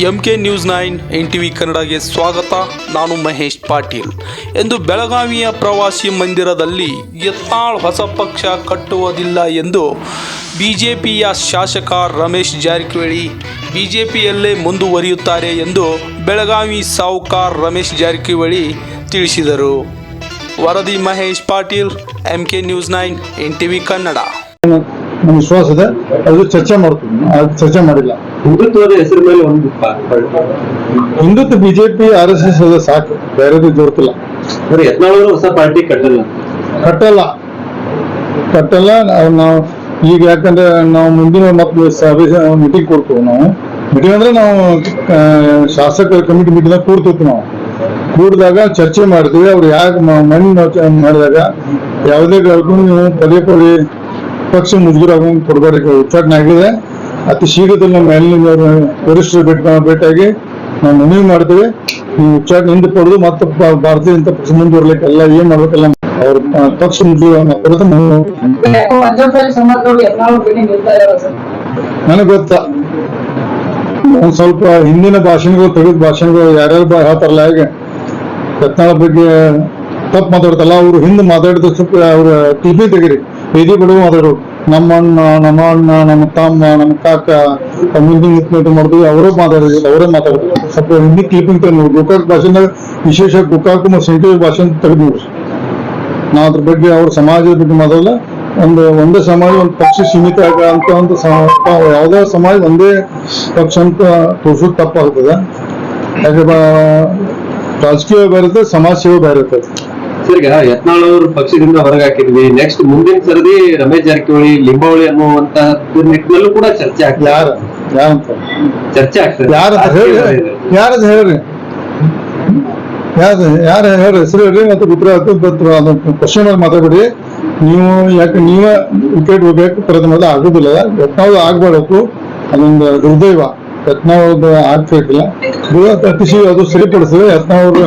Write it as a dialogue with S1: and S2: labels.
S1: MK news 9 NTV ಕನ್ನಡಗೆ ಸ್ವಾಗತ. ನಾನು ಮಹೇಶ್ ಪಾಟೀಲ್. ಎಂದು ಬೆಳಗಾವಿಯ ಪ್ರವಾಸಿ ಮಂದಿರದಲ್ಲಿ ಯತ್ನಾಳ್ ಹೊಸ ಪಕ್ಷ ಕಟ್ಟುವುದಿಲ್ಲ ಎಂದು ಬಿಜೆಪಿಯ ಶಾಸಕ ರಮೇಶ್ ಜಾರಕಿಹೊಳಿ ಬಿಜೆಪಿಯಲ್ಲೇ ಮುಂದುವರಿಯುತ್ತಾರೆ ಎಂದು ಬೆಳಗಾವಿ ಸಾಹುಕಾರ್ ರಮೇಶ್ ಜಾರಕಿಹೊಳಿ ತಿಳಿಸಿದರು. ವರದಿ Mahesh Patil, MK news 9 NTV Kannada.
S2: ನಮ್ಮ ವಿಶ್ವಾಸ ಇದೆ, ಅದು ಚರ್ಚೆ ಮಾಡ್ತೀವಿ. ಚರ್ಚೆ ಮಾಡಿಲ್ಲ.
S3: ಹಿಂದುತ್ವದ ಹೆಸರು ಮೇಲೆ ಒಂದು
S2: ಹಿಂದುತ್ವ ಬಿಜೆಪಿ RSS ಅದ ಸಾಕು, ಬೇರೆದು ಜೋರ್ತಿಲ್ಲ.
S3: ಯತ್ನಾಳ್ ಹೊಸ ಪಾರ್ಟಿ ಕಟ್ಟಲ್ಲ.
S2: ನಾವು ಈಗ ಯಾಕಂದ್ರೆ ನಾವು ಮುಂದಿನ ಮತ್ತೆ ಸಭೆ ಮೀಟಿಂಗ್ ಕೊಡ್ತೀವಿ. ನಾವು ಮೀಟಿಂಗ್ ಅಂದ್ರೆ ನಾವು ಶಾಸಕರ ಕಮಿಟಿ ಮೀಟಿಂಗ್ ಕೂಡ್ತೀವಿ. ನಾವು ಕೂಡಿದಾಗ ಚರ್ಚೆ ಮಾಡ್ತೀವಿ. ಅವ್ರು ಯಾಕೆ ಮಣ್ಣು ಮಾಡಿದಾಗ ಯಾವುದೇ ನೀವು ಪದೇ ಪಕ್ಷ ಮುಜುಗರಾಗ ಕೊಡಬಾರ್ದು. ಉಚ್ಚಾಟನೆ ಆಗಿದೆ. ಅತಿ ಶೀಘ್ರದಲ್ಲಿ ನಮ್ಮ ಮೇಲಿನ ವರಿಷ್ಠರು ಭೇಟಿಯಾಗಿ ನಾವು ಮನವಿ ಮಾಡ್ತೇವೆ. ನೀವು ಉಚ್ಚಾಟನೆ ಹಿಂದೆ ಪಡೆದು ಮತ್ತೆ ಭಾರತೀಯ ಜನತಾ ಪಕ್ಷ ಮುಂದುವರ್ಲಿಕ್ಕೆ ಎಲ್ಲ ಏನ್ ಮಾಡ್ಬೇಕಲ್ಲ ಅವ್ರ ಪಕ್ಷ ನನಗೆ ಗೊತ್ತಾ, ಒಂದ್ ಸ್ವಲ್ಪ ಹಿಂದಿನ ಭಾಷಣಗಳು ತೆಗೆದ ಭಾಷಣಗಳು ಯಾರ್ಯಾರು ಹೇಳ್ತಾರಲ್ಲ, ಹೇಗೆ ಯತ್ನಾಳ್ ಬಗ್ಗೆ ತಪ್ಪು ಮಾತಾಡ್ತಲ್ಲ, ಅವ್ರು ಹಿಂದೆ ಮಾತಾಡಿದ ಸ್ವಲ್ಪ ಅವ್ರ ಟಿವಿ ತೆಗೀರಿ, ಬೇದಿ ಬಿಡುವ ಮಾತಾಡೋರು. ನಮ್ಮ ಅಣ್ಣ, ನಮ್ಮ ತಮ್ಮ, ನಮ್ಮ ಕಾಕ ಮುಂದಿನ ಮಾಡಿದ್ವಿ, ಅವರೇ ಮಾತಾಡಿದ್ರು. ಸ್ವಲ್ಪ ಹಿಂದಿ ಕ್ಲಿಪಿಂಗ್ ತೆಗೆದು ಗೋಕಾಕ್ ಭಾಷೆನ, ವಿಶೇಷ ಗೋಕಾಕ್ ಮತ್ತು ಸೆಂಟ್ರಲ್ ಭಾಷೆ ತೆಗೆದು ನೋಡ್ರಿ. ನಾವು ಅದ್ರ ಬಗ್ಗೆ ಅವ್ರ ಸಮಾಜದ ಬಗ್ಗೆ ಮಾತಾಡಲ್ಲ. ಒಂದೇ ಸಮಾಜ, ಒಂದು ಪಕ್ಷ ಸೀಮಿತ ಅಂತ ಒಂದು ಯಾವುದೇ ಸಮಾಜ ಒಂದೇ ಪಕ್ಷ ಅಂತ ತೋರ್ಸೋದು ತಪ್ಪಾಗ್ತದೆ. ಯಾಕೆ ರಾಜಕೀಯ ಬೇರೆ ಇರ್ತದೆ, ಸಮಾಜ ಸೇವೆ ಬೇರೆ ಇರ್ತದೆ.
S3: ಸರಿ, ಯತ್ನಾಳ್ ಅವ್ರ ಪಕ್ಷದಿಂದ ಹೊರಗೆ ಹಾಕಿದ್ವಿ. ನೆಕ್ಸ್ಟ್ ಮುಂದಿನ ಸರದಿ ರಮೇಶ್ ಜಾರಕಿಹೊಳಿ, ಲಿಂಬಾವಳಿ ಅನ್ನುವಂತ ನಿಟ್ಟಿನಲ್ಲೂ ಕೂಡ ಚರ್ಚೆ ಆಗ್ತದೆ. ಚರ್ಚೆ ಆಗ್ತದೆ.
S2: ಯಾರದು ಹೇಳ್ರಿ ಹೆಸರು ಹೇಳ್ರಿ, ಮತ್ತೆ ಗುಜರಾತ್ ಪಶ್ಚಿಮ ಮಾತಾಡ್ಬಿಡಿ. ನೀವು ಯಾಕೆ ನೀವೇ ವಿಕೆಟ್ ಹೋಗ್ಬೇಕು ಪ್ರಥಮ ಆಗುದಿಲ್ಲ. ಯತ್ನಾಳ್ ಆಗ್ಬಾರ್ದು, ಅದೊಂದು ದುರ್ದೈವ. ಯತ್ನಾಳ್ ಆಗ್ತಿರ್ಲಿಲ್ಲ. ಅತಿಶಯ ಅದು ಸರಿಪಡಿಸಿದ್ರೆ ಯತ್ನಾಳ್